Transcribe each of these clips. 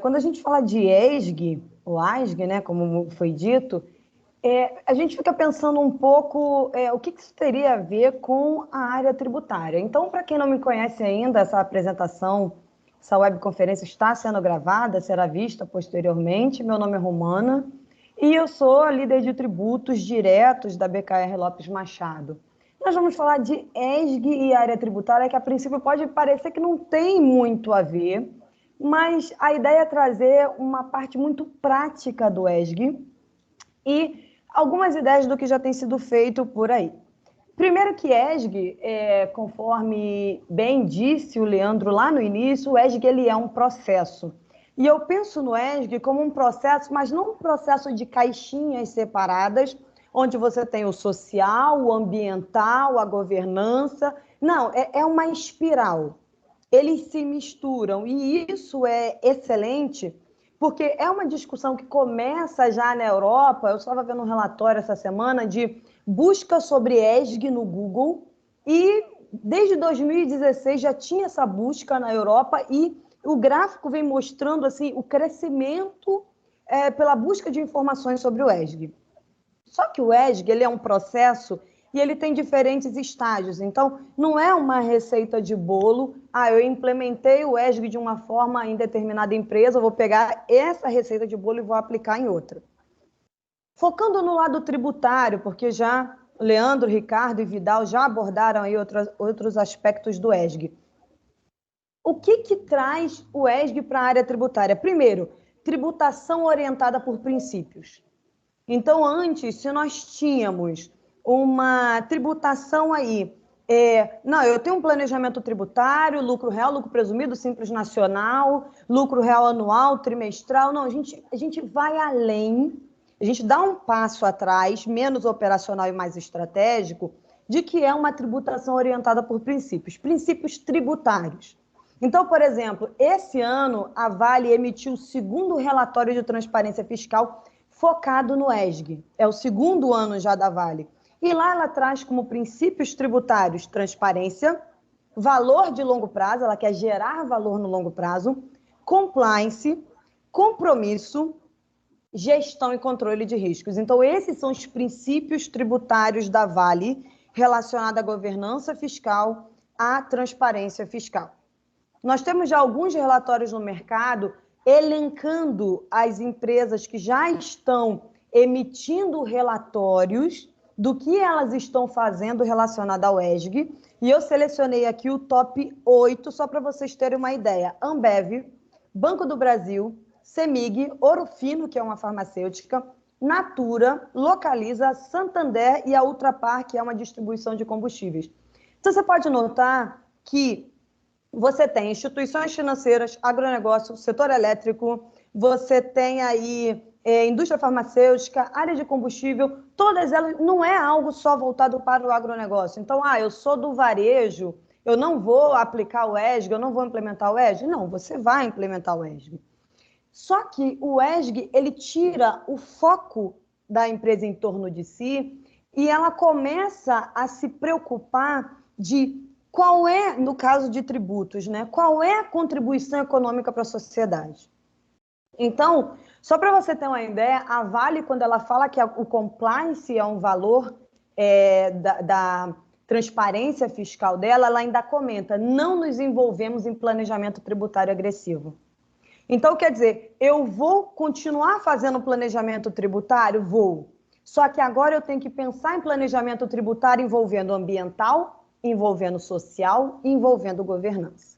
Quando a gente fala de ESG, ou ASG, né, como foi dito, a gente fica pensando um pouco o que isso teria a ver com a área tributária. Então, para quem não me conhece ainda, essa apresentação, essa webconferência está sendo gravada, será vista posteriormente. Meu nome é Romana e eu sou a líder de tributos diretos da BKR Lopes Machado. Nós vamos falar de ESG e área tributária, que a princípio pode parecer que não tem muito a ver, mas a ideia é trazer uma parte muito prática do ESG e algumas ideias do que já tem sido feito por aí. Primeiro que ESG, conforme bem disse o Leandro lá no início, o ESG ele é um processo. E eu penso no ESG como um processo, mas não um processo de caixinhas separadas, onde você tem o social, o ambiental, a governança. Não, é uma espiral. Eles se misturam e isso é excelente porque é uma discussão que começa já na Europa. Eu estava vendo um relatório essa semana de busca sobre ESG no Google e desde 2016 já tinha essa busca na Europa e o gráfico vem mostrando assim o crescimento pela busca de informações sobre o ESG. Só que o ESG ele é um processo e ele tem diferentes estágios. Então, não é uma receita de bolo. Eu implementei o ESG de uma forma em determinada empresa, eu vou pegar essa receita de bolo e vou aplicar em outra. Focando no lado tributário, porque já Leandro, Ricardo e Vidal já abordaram aí outros aspectos do ESG. O que traz o ESG para a área tributária? Primeiro, tributação orientada por princípios. Então, antes, se nós tínhamos uma tributação aí, não, eu tenho um planejamento tributário, lucro real, lucro presumido, simples nacional, lucro real anual, trimestral. Não, a gente vai além, a gente dá um passo atrás, menos operacional e mais estratégico, de que é uma tributação orientada por princípios, princípios tributários. Então, por exemplo, esse ano a Vale emitiu o segundo relatório de transparência fiscal focado no ESG. É o segundo ano já da Vale. E lá ela traz como princípios tributários transparência, valor de longo prazo, ela quer gerar valor no longo prazo, compliance, compromisso, gestão e controle de riscos. Então, esses são os princípios tributários da Vale relacionados à governança fiscal, à transparência fiscal. Nós temos já alguns relatórios no mercado elencando as empresas que já estão emitindo relatórios do que elas estão fazendo relacionado ao ESG, e eu selecionei aqui o top 8, só para vocês terem uma ideia. Ambev, Banco do Brasil, Semig, Ouro Fino, que é uma farmacêutica, Natura, Localiza, Santander e a Ultrapar, que é uma distribuição de combustíveis. Então, você pode notar que você tem instituições financeiras, agronegócio, setor elétrico, você tem aí indústria farmacêutica, área de combustível, todas elas não é algo só voltado para o agronegócio. Então, eu sou do varejo, eu não vou aplicar o ESG, eu não vou implementar o ESG. Não, você vai implementar o ESG. Só que o ESG, ele tira o foco da empresa em torno de si e ela começa a se preocupar de qual é, no caso de tributos, né? Qual é a contribuição econômica para a sociedade? Então, só para você ter uma ideia, a Vale, quando ela fala que o compliance é um valor da transparência fiscal dela, ela ainda comenta, não nos envolvemos em planejamento tributário agressivo. Então, quer dizer, eu vou continuar fazendo planejamento tributário? Vou. Só que agora eu tenho que pensar em planejamento tributário envolvendo ambiental, envolvendo social, envolvendo governança.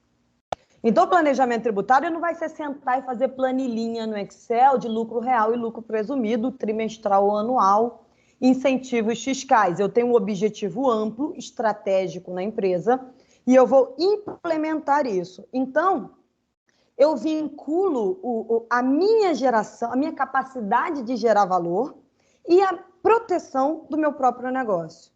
Então, o planejamento tributário não vai ser sentar e fazer planilhinha no Excel de lucro real e lucro presumido, trimestral ou anual, incentivos fiscais. Eu tenho um objetivo amplo, estratégico na empresa, e eu vou implementar isso. Então, eu vinculo a minha geração, a minha capacidade de gerar valor e a proteção do meu próprio negócio.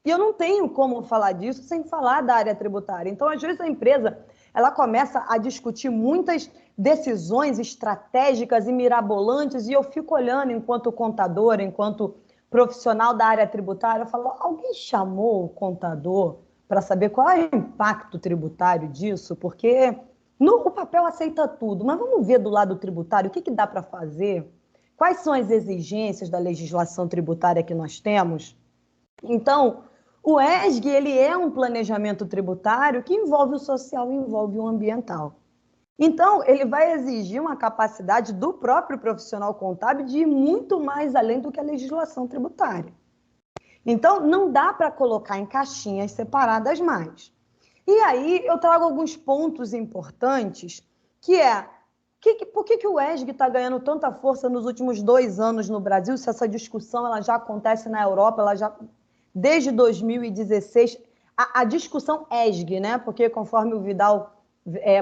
E eu não tenho como falar disso sem falar da área tributária. Então, às vezes, a empresa ela começa a discutir muitas decisões estratégicas e mirabolantes, e eu fico olhando enquanto contador, enquanto profissional da área tributária, eu falo, alguém chamou o contador para saber qual é o impacto tributário disso? Porque O papel aceita tudo, mas vamos ver do lado tributário o que dá para fazer, quais são as exigências da legislação tributária que nós temos. Então, o ESG ele é um planejamento tributário que envolve o social e envolve o ambiental. Então, ele vai exigir uma capacidade do próprio profissional contábil de ir muito mais além do que a legislação tributária. Então, não dá para colocar em caixinhas separadas mais. E aí, eu trago alguns pontos importantes, que é, por que o ESG está ganhando tanta força nos últimos 2 anos no Brasil, se essa discussão ela já acontece na Europa, desde 2016, a discussão ESG, né? Porque conforme o Vidal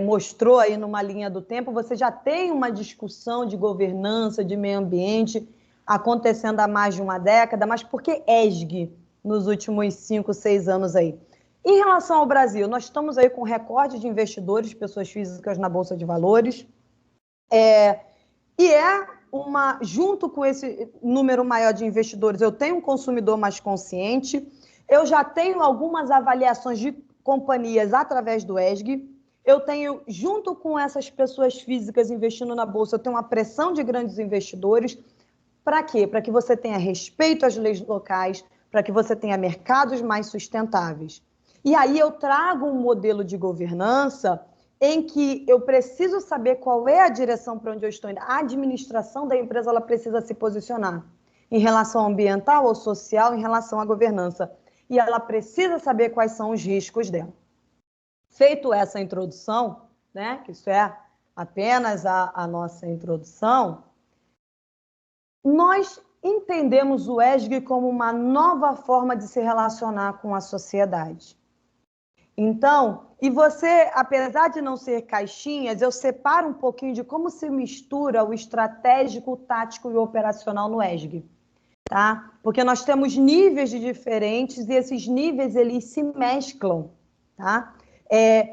mostrou aí numa linha do tempo, você já tem uma discussão de governança, de meio ambiente, acontecendo há mais de uma década, mas por que ESG nos últimos 5, 6 anos aí? Em relação ao Brasil, nós estamos aí com recorde de investidores, pessoas físicas na Bolsa de Valores, junto com esse número maior de investidores, eu tenho um consumidor mais consciente, eu já tenho algumas avaliações de companhias através do ESG, eu tenho, junto com essas pessoas físicas investindo na Bolsa, eu tenho uma pressão de grandes investidores. Para quê? Para que você tenha respeito às leis locais, para que você tenha mercados mais sustentáveis. E aí eu trago um modelo de governança em que eu preciso saber qual é a direção para onde eu estou indo. A administração da empresa ela precisa se posicionar em relação ao ambiental ou social, em relação à governança. E ela precisa saber quais são os riscos dela. Feito essa introdução, né, que isso é apenas a nossa introdução, nós entendemos o ESG como uma nova forma de se relacionar com a sociedade. Então, e você, apesar de não ser caixinhas, eu separo um pouquinho de como se mistura o estratégico, o tático e o operacional no ESG, tá? Porque nós temos níveis de diferentes e esses níveis, eles se mesclam, tá?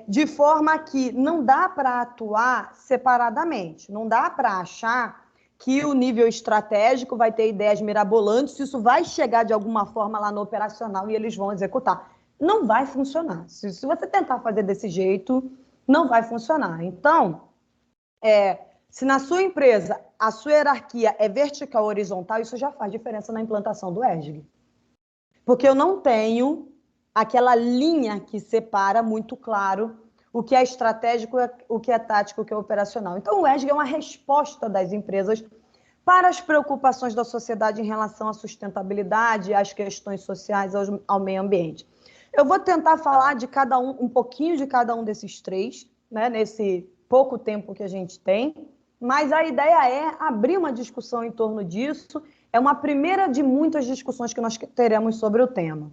De forma que não dá para atuar separadamente, não dá para achar que o nível estratégico vai ter ideias mirabolantes, isso vai chegar de alguma forma lá no operacional e eles vão executar. Não vai funcionar. Se você tentar fazer desse jeito, não vai funcionar. Então, se na sua empresa a sua hierarquia é vertical ou horizontal, isso já faz diferença na implantação do ESG. Porque eu não tenho aquela linha que separa muito claro o que é estratégico, o que é tático, o que é operacional. Então, o ESG é uma resposta das empresas para as preocupações da sociedade em relação à sustentabilidade, às questões sociais, ao meio ambiente. Eu vou tentar falar de cada um pouquinho de cada um desses três, né, nesse pouco tempo que a gente tem, mas a ideia é abrir uma discussão em torno disso. É uma primeira de muitas discussões que nós teremos sobre o tema.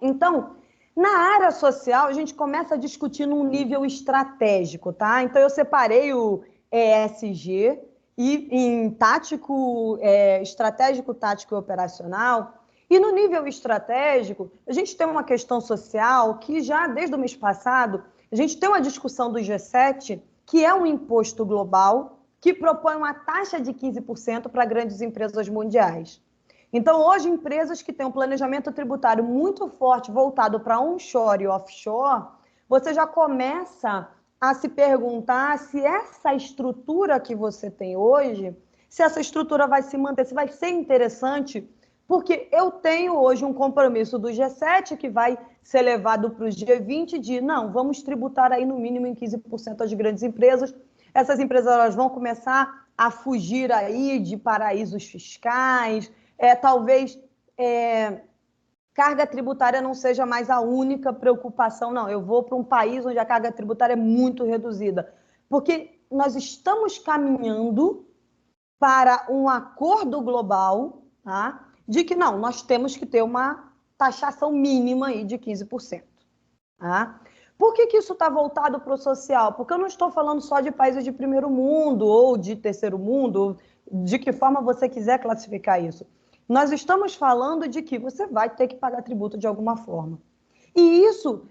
Então, na área social, a gente começa a discutir num nível estratégico, tá? Então, eu separei o ESG em tático, estratégico, tático e operacional. E no nível estratégico, a gente tem uma questão social que já desde o mês passado, a gente tem uma discussão do G7, que é um imposto global que propõe uma taxa de 15% para grandes empresas mundiais. Então, hoje, empresas que têm um planejamento tributário muito forte voltado para onshore e offshore, você já começa a se perguntar se essa estrutura que você tem hoje, se essa estrutura vai se manter, se vai ser interessante, porque eu tenho hoje um compromisso do G7 que vai ser levado para o G20 de, não, vamos tributar aí no mínimo em 15% as grandes empresas. Essas empresas elas vão começar a fugir aí de paraísos fiscais, talvez carga tributária não seja mais a única preocupação, não. Eu vou para um país onde a carga tributária é muito reduzida, porque nós estamos caminhando para um acordo global, tá? De que não, nós temos que ter uma taxação mínima aí de 15%. Tá? Por que isso está voltado para o social? Porque eu não estou falando só de países de primeiro mundo ou de terceiro mundo, de que forma você quiser classificar isso. Nós estamos falando de que você vai ter que pagar tributo de alguma forma. E isso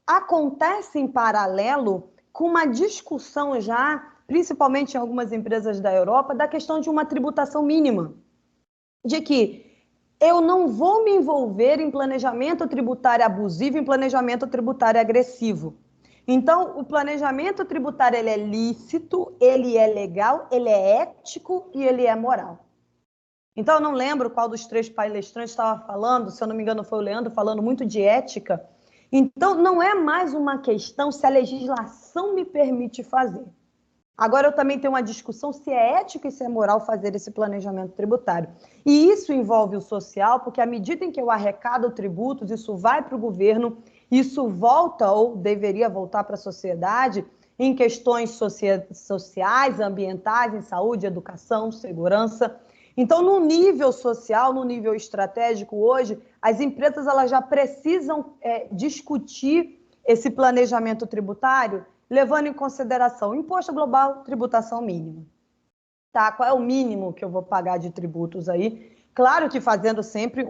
acontece em paralelo com uma discussão já, principalmente em algumas empresas da Europa, da questão de uma tributação mínima. De que eu não vou me envolver em planejamento tributário abusivo, em planejamento tributário agressivo. Então, o planejamento tributário ele é lícito, ele é legal, ele é ético e ele é moral. Então, eu não lembro qual dos três palestrantes estava falando, se eu não me engano foi o Leandro, falando muito de ética. Então, não é mais uma questão se a legislação me permite fazer. Agora, eu também tenho uma discussão se é ético e se é moral fazer esse planejamento tributário. E isso envolve o social, porque à medida em que eu arrecado tributos, isso vai para o governo, isso volta ou deveria voltar para a sociedade em questões sociais, ambientais, em saúde, educação, segurança. Então, no nível social, no nível estratégico, hoje, as empresas elas já precisam discutir esse planejamento tributário, levando em consideração imposto global, tributação mínima. Tá? Qual é o mínimo que eu vou pagar de tributos aí? Claro que fazendo sempre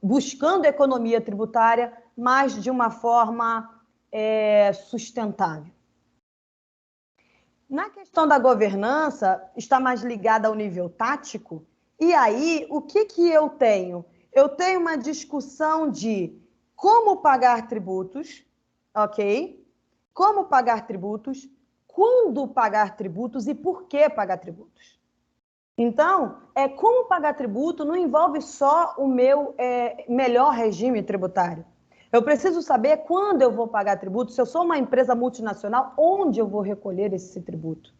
buscando economia tributária, mas de uma forma sustentável. Na questão da governança, está mais ligada ao nível tático. E aí, o que eu tenho? Eu tenho uma discussão de como pagar tributos, ok? Como pagar tributos, quando pagar tributos e por que pagar tributos. Então, como pagar tributo não envolve só o meu melhor regime tributário. Eu preciso saber quando eu vou pagar tributo, se eu sou uma empresa multinacional, onde eu vou recolher esse tributo.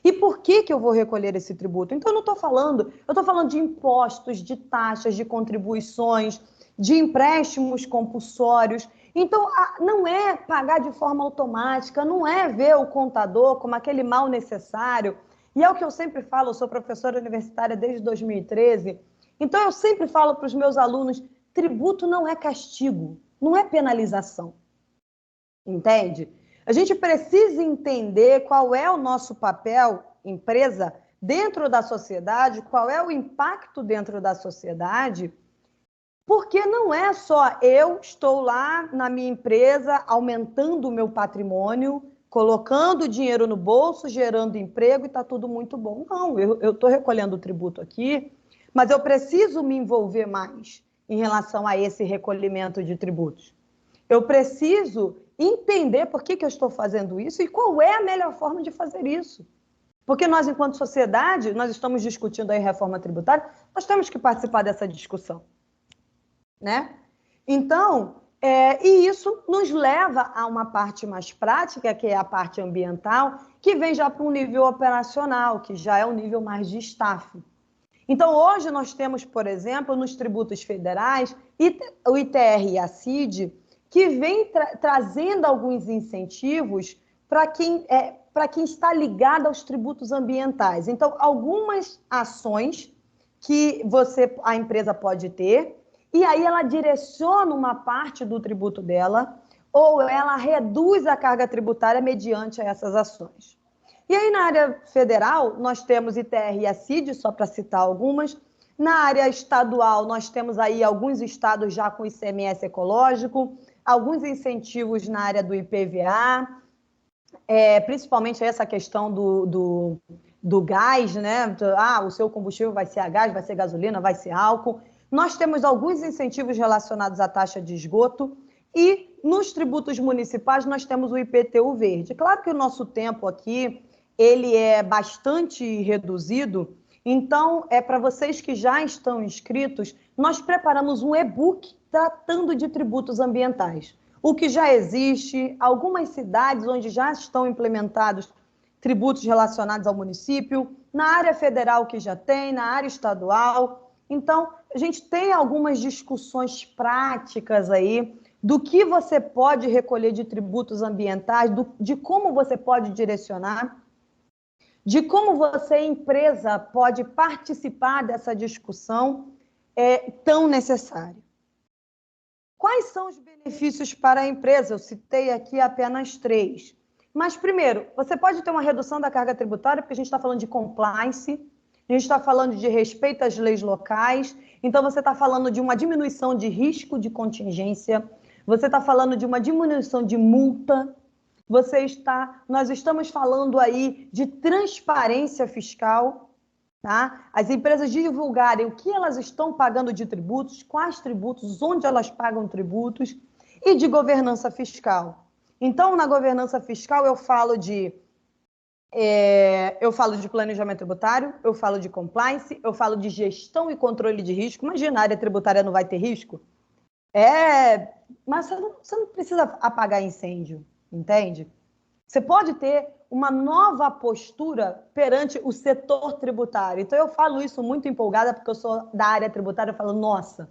E por que eu vou recolher esse tributo? Então, eu estou falando de impostos, de taxas, de contribuições, de empréstimos compulsórios. Então, não é pagar de forma automática, não é ver o contador como aquele mal necessário. E é o que eu sempre falo, eu sou professora universitária desde 2013, então eu sempre falo para os meus alunos, tributo não é castigo, não é penalização. Entende? A gente precisa entender qual é o nosso papel, empresa, dentro da sociedade, qual é o impacto dentro da sociedade, porque não é só eu estou lá na minha empresa aumentando o meu patrimônio, colocando dinheiro no bolso, gerando emprego e está tudo muito bom. Não, eu estou recolhendo o tributo aqui, mas eu preciso me envolver mais em relação a esse recolhimento de tributos. Eu preciso entender por que eu estou fazendo isso e qual é a melhor forma de fazer isso. Porque nós, enquanto sociedade, nós estamos discutindo aí reforma tributária, nós temos que participar dessa discussão, né? Então, e isso nos leva a uma parte mais prática, que é a parte ambiental, que vem já para um nível operacional, que já é um nível mais de staff. Então, hoje nós temos, por exemplo, nos tributos federais, o ITR e a CID, que vem trazendo alguns incentivos para quem está ligado aos tributos ambientais. Então, algumas ações que a empresa pode ter, e aí ela direciona uma parte do tributo dela, ou ela reduz a carga tributária mediante essas ações. E aí, na área federal, nós temos ITR e a CID, só para citar algumas. Na área estadual, nós temos aí alguns estados já com ICMS ecológico, alguns incentivos na área do IPVA, principalmente essa questão do gás, né? O seu combustível vai ser a gás, vai ser gasolina, vai ser álcool. Nós temos alguns incentivos relacionados à taxa de esgoto e nos tributos municipais nós temos o IPTU verde. Claro que o nosso tempo aqui ele é bastante reduzido, então, para vocês que já estão inscritos, nós preparamos um e-book tratando de tributos ambientais. O que já existe, algumas cidades onde já estão implementados tributos relacionados ao município, na área federal que já tem, na área estadual. Então, a gente tem algumas discussões práticas aí do que você pode recolher de tributos ambientais, de como você pode direcionar, de como você, empresa, pode participar dessa discussão tão necessária. Quais são os benefícios para a empresa? Eu citei aqui apenas 3. Mas, primeiro, você pode ter uma redução da carga tributária, porque a gente está falando de compliance, a gente está falando de respeito às leis locais, então você está falando de uma diminuição de risco de contingência, você está falando de uma diminuição de multa, nós estamos falando aí de transparência fiscal, tá? As empresas divulgarem o que elas estão pagando de tributos, quais tributos, onde elas pagam tributos, e de governança fiscal. Então, na governança fiscal, eu falo de planejamento tributário, eu falo de compliance, eu falo de gestão e controle de risco. Imagina, a área tributária não vai ter risco? Mas você não precisa apagar incêndio, entende? Você pode ter uma nova postura perante o setor tributário. Então, eu falo isso muito empolgada, porque eu sou da área tributária, eu falo, nossa,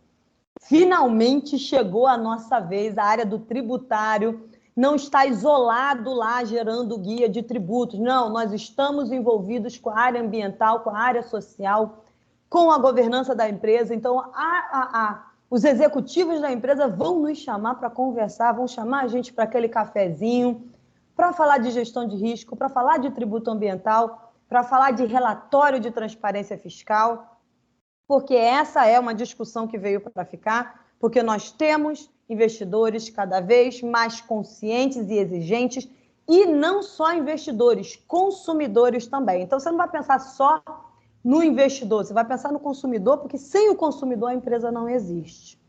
finalmente chegou a nossa vez, a área do tributário não está isolado lá gerando guia de tributos. Não, nós estamos envolvidos com a área ambiental, com a área social, com a governança da empresa. Então, os executivos da empresa vão nos chamar para conversar, vão chamar a gente para aquele cafezinho, para falar de gestão de risco, para falar de tributo ambiental, para falar de relatório de transparência fiscal, porque essa é uma discussão que veio para ficar, porque nós temos investidores cada vez mais conscientes e exigentes, e não só investidores, consumidores também. Então, você não vai pensar só no investidor, você vai pensar no consumidor, porque sem o consumidor a empresa não existe.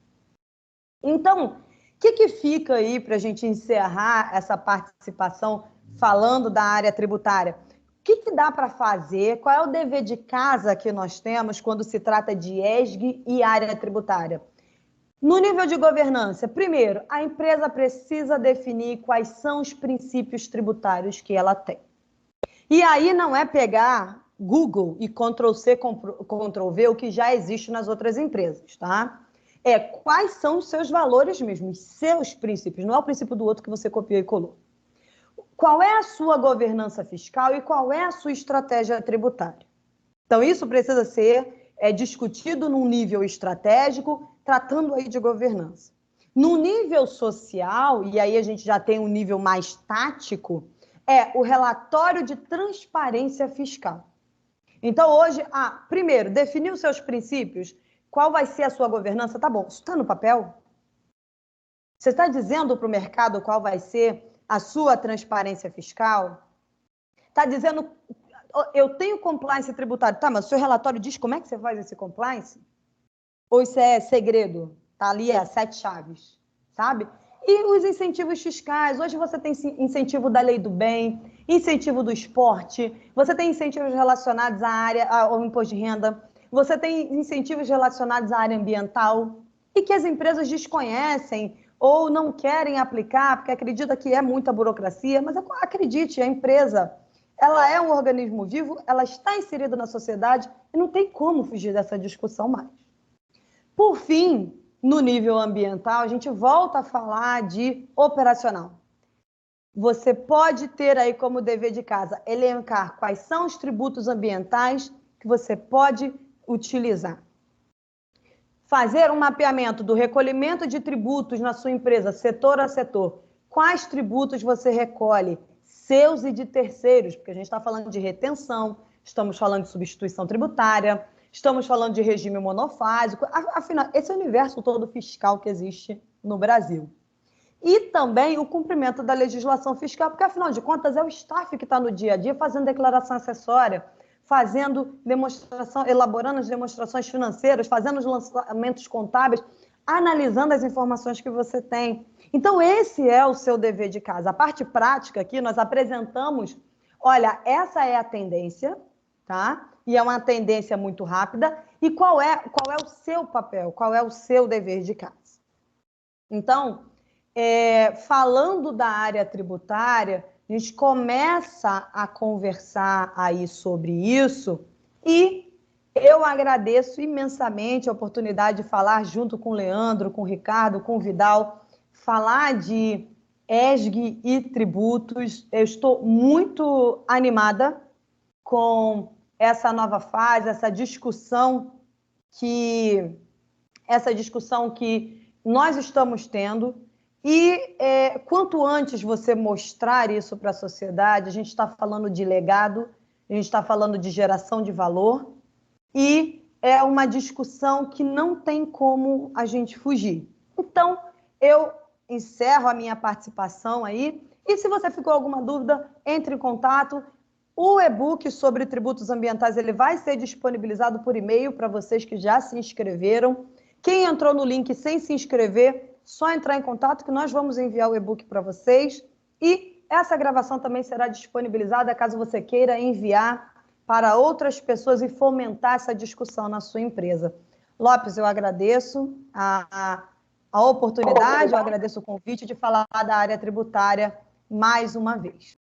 Então, o que fica aí para a gente encerrar essa participação falando da área tributária? O que dá para fazer? Qual é o dever de casa que nós temos quando se trata de ESG e área tributária? No nível de governança, primeiro, a empresa precisa definir quais são os princípios tributários que ela tem. E aí não é pegar Google e Ctrl+C, Ctrl+V, o que já existe nas outras empresas, tá? Quais são os seus valores mesmo, os seus princípios, não é o princípio do outro que você copiou e colou. Qual é a sua governança fiscal e qual é a sua estratégia tributária? Então, isso precisa ser discutido num nível estratégico, tratando aí de governança. No nível social, e aí a gente já tem um nível mais tático, o relatório de transparência fiscal. Então, hoje, primeiro, definir os seus princípios, qual vai ser a sua governança? Tá bom, isso está no papel? Você está dizendo para o mercado qual vai ser a sua transparência fiscal? Está dizendo, eu tenho compliance tributário, tá, mas o seu relatório diz como é que você faz esse compliance? Ou isso é segredo? Tá ali, 7 chaves, sabe? E os incentivos fiscais, hoje você tem incentivo da lei do bem, incentivo do esporte, você tem incentivos relacionados ao imposto de renda, você tem incentivos relacionados à área ambiental, e que as empresas desconhecem ou não querem aplicar, porque acreditam que é muita burocracia, mas acredite, a empresa, ela é um organismo vivo, ela está inserida na sociedade e não tem como fugir dessa discussão mais. Por fim, no nível ambiental, a gente volta a falar de operacional. Você pode ter aí como dever de casa elencar quais são os tributos ambientais que você pode utilizar. Fazer um mapeamento do recolhimento de tributos na sua empresa, setor a setor. Quais tributos você recolhe, seus e de terceiros, porque a gente está falando de retenção, estamos falando de substituição tributária, estamos falando de regime monofásico, afinal, esse é o universo todo fiscal que existe no Brasil. E também o cumprimento da legislação fiscal, porque, afinal de contas, é o staff que está no dia a dia fazendo declaração acessória, fazendo demonstração, elaborando as demonstrações financeiras, fazendo os lançamentos contábeis, analisando as informações que você tem. Então, esse é o seu dever de casa. A parte prática aqui, nós apresentamos, olha, essa é a tendência, tá? E é uma tendência muito rápida. E qual é o seu papel? Qual é o seu dever de casa? Então, falando da área tributária, a gente começa a conversar aí sobre isso e eu agradeço imensamente a oportunidade de falar junto com o Leandro, com o Ricardo, com o Vidal, falar de ESG e tributos. Eu estou muito animada com essa nova fase, essa discussão que nós estamos tendo. E quanto antes você mostrar isso para a sociedade, a gente está falando de legado, a gente está falando de geração de valor, e é uma discussão que não tem como a gente fugir. Então, eu encerro a minha participação aí, e se você ficou alguma dúvida, entre em contato. O e-book sobre tributos ambientais ele vai ser disponibilizado por e-mail para vocês que já se inscreveram. Quem entrou no link sem se inscrever, só entrar em contato que nós vamos enviar o e-book para vocês. E essa gravação também será disponibilizada caso você queira enviar para outras pessoas e fomentar essa discussão na sua empresa. Lopes, eu agradeço a oportunidade, eu agradeço o convite de falar da área tributária mais uma vez.